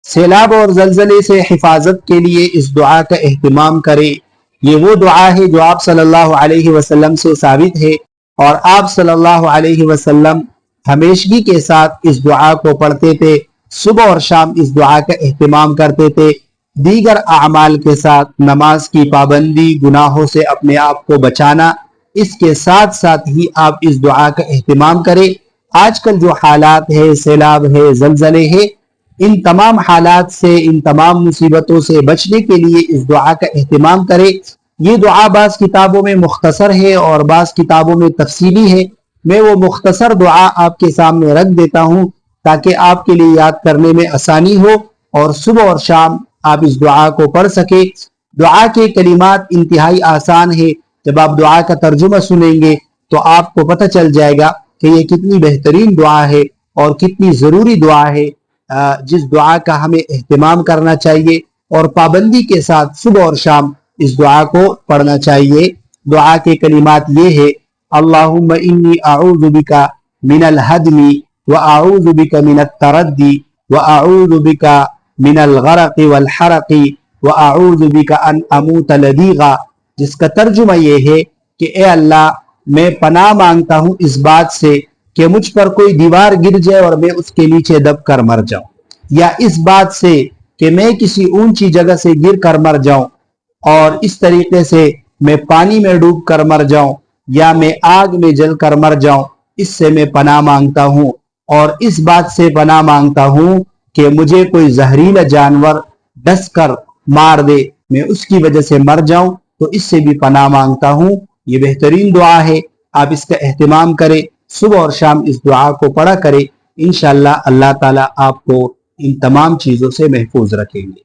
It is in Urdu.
سیلاب اور زلزلے سے حفاظت کے لیے اس دعا کا اہتمام کرے۔ یہ وہ دعا ہے جو آپ صلی اللہ علیہ وسلم سے ثابت ہے، اور آپ صلی اللہ علیہ وسلم ہمیشگی کے ساتھ اس دعا کو پڑھتے تھے، صبح اور شام اس دعا کا اہتمام کرتے تھے۔ دیگر اعمال کے ساتھ نماز کی پابندی، گناہوں سے اپنے آپ کو بچانا، اس کے ساتھ ساتھ ہی آپ اس دعا کا اہتمام کریں۔ آج کل جو حالات ہے، سیلاب ہے، زلزلے ہے، ان تمام حالات سے، ان تمام مصیبتوں سے بچنے کے لیے اس دعا کا اہتمام کرے۔ یہ دعا بعض کتابوں میں مختصر ہے اور بعض کتابوں میں تفصیلی ہے۔ میں وہ مختصر دعا آپ کے سامنے رکھ دیتا ہوں تاکہ آپ کے لیے یاد کرنے میں آسانی ہو اور صبح اور شام آپ اس دعا کو پڑھ سکے۔ دعا کے کلمات انتہائی آسان ہے۔ جب آپ دعا کا ترجمہ سنیں گے تو آپ کو پتہ چل جائے گا کہ یہ کتنی بہترین دعا ہے اور کتنی ضروری دعا ہے، جس دعا کا ہمیں اہتمام کرنا چاہیے اور پابندی کے ساتھ صبح اور شام اس دعا کو پڑھنا چاہیے۔ دعا کے کلمات یہ ہے: اللہم انی اعوذ بک من الہدم واعوذ بک من التردی واعوذ بک من الغرق والحرق واعوذ بک ان اموت لدیغا، جس کا ترجمہ یہ ہے کہ اے اللہ، میں پناہ مانگتا ہوں اس بات سے کہ مجھ پر کوئی دیوار گر جائے اور میں اس کے نیچے دب کر مر جاؤں، یا اس بات سے کہ میں کسی اونچی جگہ سے گر کر مر جاؤں، اور اس طریقے سے میں پانی میں ڈوب کر مر جاؤں، یا میں آگ میں جل کر مر جاؤں، اس سے میں پناہ مانگتا ہوں۔ اور اس بات سے پناہ مانگتا ہوں کہ مجھے کوئی زہریلا جانور ڈس کر مار دے، میں اس کی وجہ سے مر جاؤں، تو اس سے بھی پناہ مانگتا ہوں۔ یہ بہترین دعا ہے، آپ اس کا اہتمام کریں، صبح اور شام اس دعا کو پڑھا کریں۔ انشاءاللہ اللہ تعالیٰ آپ کو ان تمام چیزوں سے محفوظ رکھیں گے۔